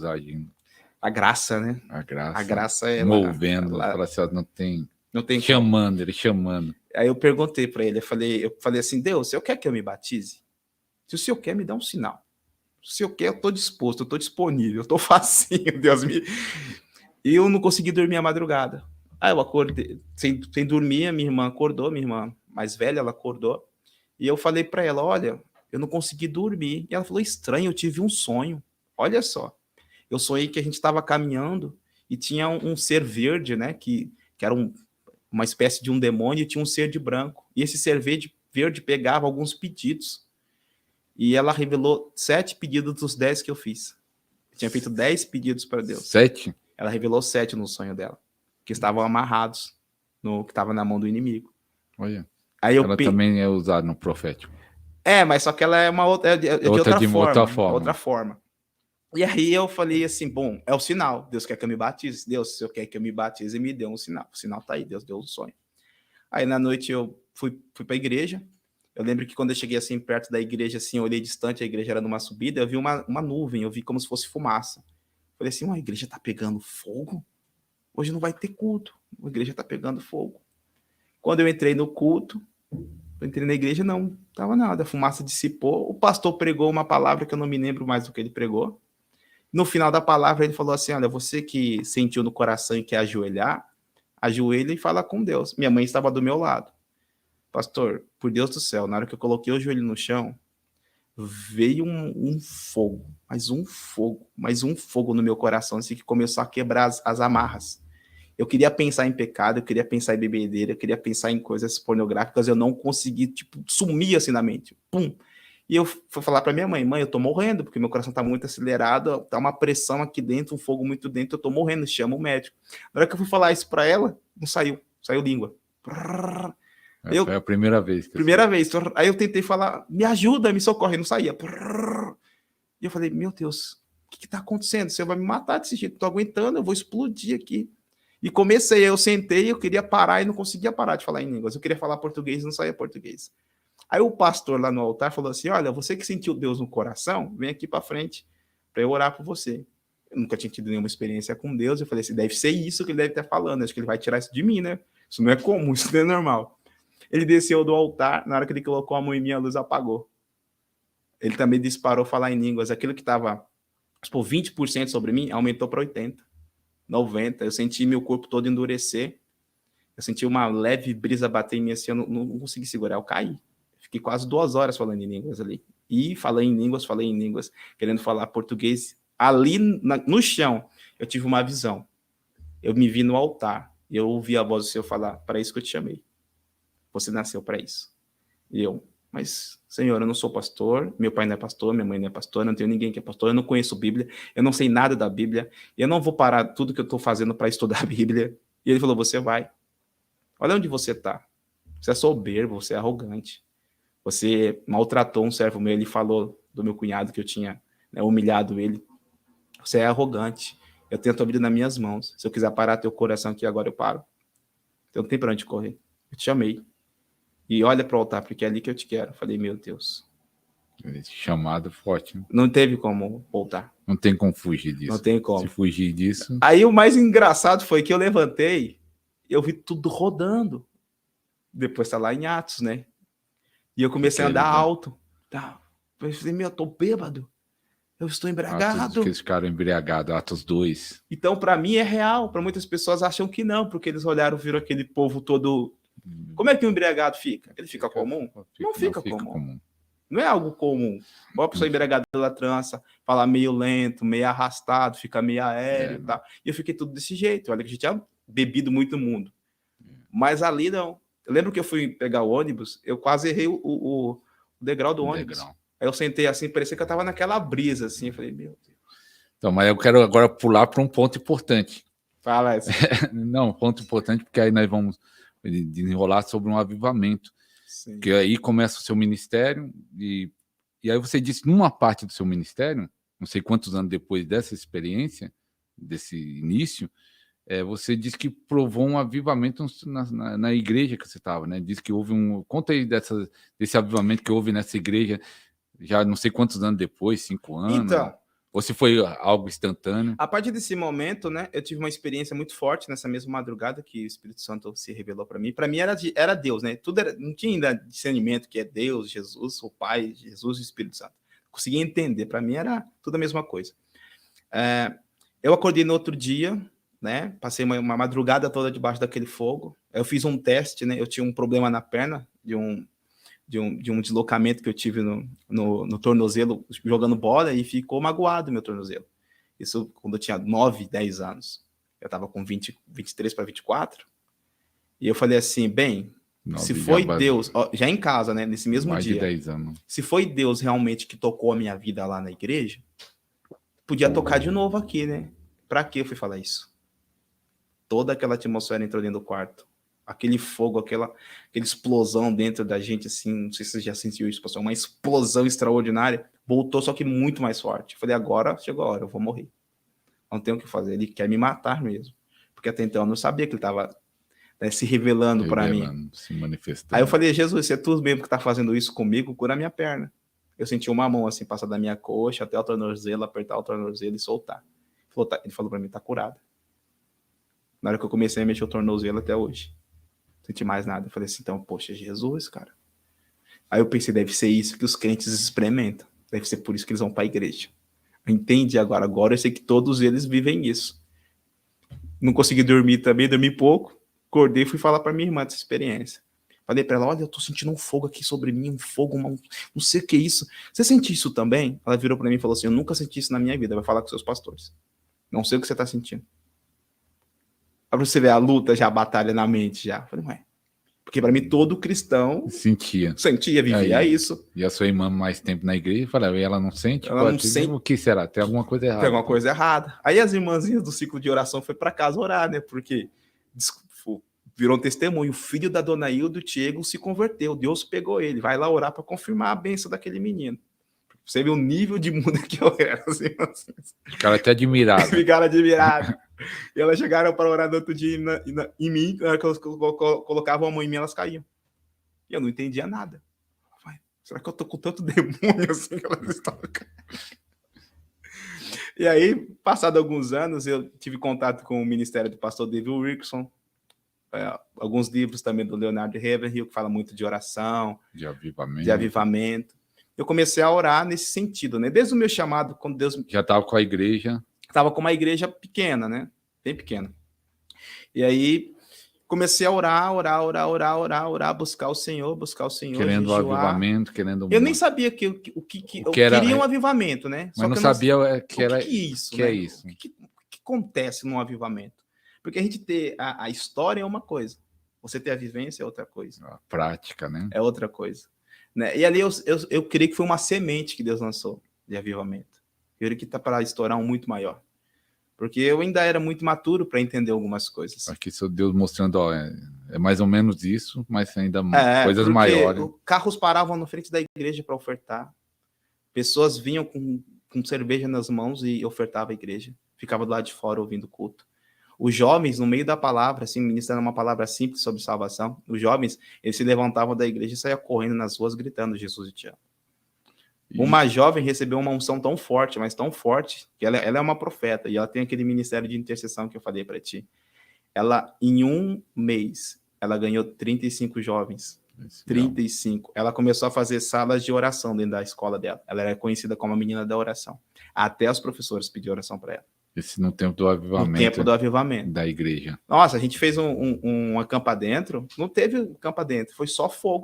Deus agindo. A graça, né? A graça. A graça é movendo. Fala assim, não tem chamando, ele chamando. Aí eu perguntei para ele, eu falei assim, Deus, o senhor quer que eu me batize? Se o senhor quer, me dá um sinal. Se o senhor quer, eu tô disposto, eu tô disponível, eu tô facinho, Deus me... E eu não consegui dormir a madrugada. Aí eu acordei, sem dormir, minha irmã acordou, minha irmã mais velha, ela acordou, e eu falei para ela, olha, eu não consegui dormir. E ela falou, estranho, eu tive um sonho. Olha só, eu sonhei que a gente estava caminhando e tinha um ser verde, né, que era uma espécie de um demônio, e tinha um ser de branco. E esse ser verde pegava alguns pedidos. E ela revelou 7 pedidos dos 10 que eu fiz. Eu tinha feito 10 pedidos para Deus. 7? Ela revelou 7 no sonho dela, que estavam amarrados, que estava na mão do inimigo. Olha. Aí ela também é usada no profético. Mas só que ela é uma outra, de outra forma. E aí eu falei assim, bom, é o sinal. Deus quer que eu me batize. Deus, se eu quer que eu me batize, me dê um sinal. O sinal tá aí, Deus deu um sonho. Aí na noite eu fui para a igreja. Eu lembro que quando eu cheguei assim perto da igreja, assim, eu olhei distante, a igreja era numa subida, eu vi uma nuvem, eu vi como se fosse fumaça. Falei assim, a igreja tá pegando fogo? Hoje não vai ter culto. A igreja tá pegando fogo. Quando eu entrei no culto, eu entrei na igreja, não tava nada, a fumaça dissipou. O pastor pregou uma palavra que eu não me lembro mais do que ele pregou. No final da palavra, ele falou assim, olha, você que sentiu no coração e quer ajoelhar, ajoelha e fala com Deus. Minha mãe estava do meu lado. Pastor, por Deus do céu, na hora que eu coloquei o joelho no chão, veio um fogo, mais um fogo no meu coração, assim, que começou a quebrar as amarras. Eu queria pensar em pecado, eu queria pensar em bebedeira, eu queria pensar em coisas pornográficas, eu não consegui, sumir assim na mente. Pum! E eu fui falar para minha mãe, eu tô morrendo, porque meu coração tá muito acelerado, tá uma pressão aqui dentro, um fogo muito dentro, eu tô morrendo, chama o médico. Na hora que eu fui falar isso para ela, não saiu língua. Foi a primeira vez. Primeira vez. Aí eu tentei falar, me ajuda, me socorre, não saía. E eu falei, meu Deus, o que tá acontecendo? Você vai me matar desse jeito, não tô aguentando, eu vou explodir aqui. E eu sentei, eu queria parar e não conseguia parar de falar em línguas. Eu queria falar português e não saía português. Aí o pastor lá no altar falou assim, olha, você que sentiu Deus no coração, vem aqui para frente para eu orar por você. Eu nunca tinha tido nenhuma experiência com Deus, eu falei assim, deve ser isso que ele deve estar falando, acho que ele vai tirar isso de mim, né? Isso não é comum, isso não é normal. Ele desceu do altar, na hora que ele colocou a mão em mim, a luz apagou. Ele também disparou falar em línguas. Aquilo que estava, 20% sobre mim, aumentou para 80%, 90%. Eu senti meu corpo todo endurecer. Eu senti uma leve brisa bater em mim assim, eu não consegui segurar, eu caí. Fiquei quase 2 horas falando em línguas ali. E falei em línguas, querendo falar português. Ali no chão, eu tive uma visão. Eu me vi no altar. E eu ouvi a voz do Senhor falar, para isso que eu te chamei. Você nasceu para isso. E eu, mas, Senhor, eu não sou pastor, meu pai não é pastor, minha mãe não é pastor, eu não tenho ninguém que é pastor, eu não conheço Bíblia, eu não sei nada da Bíblia, eu não vou parar tudo que eu estou fazendo para estudar a Bíblia. E ele falou, você vai. Olha onde você está. Você é soberbo, você é arrogante. Você maltratou um servo meu, ele falou do meu cunhado que eu tinha, né, humilhado ele. Você é arrogante. Eu tenho a tua vida nas minhas mãos. Se eu quiser parar teu coração aqui agora, eu paro. Então não tem para onde correr. Eu te chamei. E olha para o altar, porque é ali que eu te quero. Eu falei, meu Deus. Chamado forte, né? Não teve como voltar. Não tem como fugir disso. Não tem como. Se fugir disso... Aí o mais engraçado foi que eu levantei, eu vi tudo rodando. Depois tá lá em Atos, né? E eu comecei a andar alto. Tá. Eu falei, eu tô bêbado. Eu estou embriagado. Atos que eles ficaram embriagados, Atos 2. Então, para mim, é real. Para muitas pessoas acham que não, porque eles olharam, viram aquele povo todo... Como é que o embriagado fica? Ele fica comum? Não fica comum. Não é algo comum. Uma pessoa embriagada pela trança, fala meio lento, meio arrastado, fica meio aéreo e tal. E eu fiquei tudo desse jeito. Olha que a gente tinha bebido muito mundo. Mas ali não. Eu lembro que eu fui pegar o ônibus, eu quase errei o degrau do ônibus. Aí eu sentei assim, parecia que eu tava naquela brisa, assim. Eu falei, meu Deus. Então, mas eu quero agora pular para um ponto importante. Fala essa. Não, um ponto importante, porque aí nós vamos desenrolar sobre um avivamento. Sim. Que aí começa o seu ministério e aí você disse, numa parte do seu ministério, não sei quantos anos depois dessa experiência, desse início, você disse que provou um avivamento na igreja que você estava, né? Diz que houve conta aí desse avivamento que houve nessa igreja, já não sei quantos anos depois, 5 anos. Então, Ou se foi algo instantâneo? A partir desse momento, né, eu tive uma experiência muito forte nessa mesma madrugada que o Espírito Santo se revelou para mim. Para mim era Deus, né? Tudo era, não tinha ainda discernimento que é Deus, Jesus, o Pai, Jesus e o Espírito Santo. Conseguia entender. Para mim era tudo a mesma coisa. Eu acordei no outro dia, né? Passei uma madrugada toda debaixo daquele fogo. Eu fiz um teste, né? Eu tinha um problema na perna de um deslocamento que eu tive no tornozelo jogando bola e ficou magoado meu tornozelo. Isso quando eu tinha 9, 10 anos. Eu estava com 23 para 24. E eu falei assim, bem, se foi Deus, ó, já em casa, né, nesse mesmo mais dia, de 10 anos. Se foi Deus realmente que tocou a minha vida lá na igreja, podia tocar de novo aqui, né? Para que eu fui falar isso? Toda aquela atmosfera entrou dentro do quarto. Aquele fogo, aquela explosão dentro da gente, assim, não sei se você já sentiu isso, pessoal, uma explosão extraordinária, voltou, só que muito mais forte. Eu falei, agora chegou a hora, eu vou morrer. Não tenho o que fazer, ele quer me matar mesmo. Porque até então eu não sabia que ele estava, né, se revelando para mim. Se manifestando. Aí eu falei, Jesus, se é tu mesmo que está fazendo isso comigo, cura a minha perna. Eu senti uma mão assim, passar da minha coxa até o tornozelo, apertar o tornozelo e soltar. Ele falou para mim, tá curado. Na hora que eu comecei a mexer o tornozelo até hoje. Não senti mais nada. Eu falei assim, então, poxa, Jesus, cara. Aí eu pensei, deve ser isso que os crentes experimentam. Deve ser por isso que eles vão para a igreja. Eu entendi agora. Agora eu sei que todos eles vivem isso. Não consegui dormir também, dormi pouco. Acordei e fui falar para minha irmã dessa experiência. Falei para ela, olha, eu tô sentindo um fogo aqui sobre mim, um fogo, não sei o que é isso. Você sente isso também? Ela virou para mim e falou assim, eu nunca senti isso na minha vida. Vai falar com seus pastores. Não sei o que você tá sentindo. Pra você ver a luta, já a batalha na mente, já. Falei, ué. Porque para mim todo cristão sentia, vivia isso. E a sua irmã mais tempo na igreja, falava, e ela não sente? Ela não sente. O que será? Tem alguma coisa errada. Tem alguma coisa errada. Aí as irmãzinhas do ciclo de oração foi para casa orar, né? Porque virou um testemunho. O filho da dona Hilda, o Diego, se converteu. Deus pegou ele. Vai lá orar para confirmar a bênção daquele menino. Você vê o nível de mundo que eu era. Assim. Ficaram até admirados. Ficaram admirados. E elas chegaram para orar no outro dia em mim. Na hora que elas colocavam a mão em mim, elas caíam. E eu não entendia nada. Será que eu tô com tanto demônio assim que elas estão... E aí, passado alguns anos, eu tive contato com o ministério do pastor David Wilkerson. Alguns livros também do Leonard Ravenhill, que fala muito de oração. De avivamento. De avivamento. Eu comecei a orar nesse sentido, né? Desde o meu chamado, quando Deus... Já estava com a igreja. Estava com uma igreja pequena, né? Bem pequena. E aí, comecei a orar, buscar o Senhor. Querendo um avivamento, querendo... Eu nem sabia o que era... Eu queria um avivamento, né? Mas não sabia que era... O que é isso, que né? é isso? O que acontece num avivamento? Porque a gente ter a história é uma coisa. Você ter a vivência é outra coisa. A prática, né? É outra coisa. Né? E ali eu creio que foi uma semente que Deus lançou de avivamento. Eu creio que está para estourar um muito maior. Porque eu ainda era muito imaturo para entender algumas coisas. Aqui só Deus mostrando, ó, é mais ou menos isso, mas ainda coisas maiores. Carros paravam na frente da igreja para ofertar. Pessoas vinham com cerveja nas mãos e ofertavam a igreja. Ficava do lado de fora ouvindo o culto. Os jovens, no meio da palavra, assim, ministrando uma palavra simples sobre salvação, os jovens, eles se levantavam da igreja e saíam correndo nas ruas gritando, Jesus te amo. Uma jovem recebeu uma unção tão forte, mas tão forte, que ela é uma profeta, e ela tem aquele ministério de intercessão que eu falei para ti. Ela, em um mês, ela ganhou 35 jovens. 35. Ela começou a fazer salas de oração dentro da escola dela. Ela era conhecida como a menina da oração. Até os professores pediam oração para ela. Esse no tempo do avivamento. No tempo do avivamento. Da igreja. Nossa, a gente fez um acampa dentro. Não teve acampa dentro, foi só fogo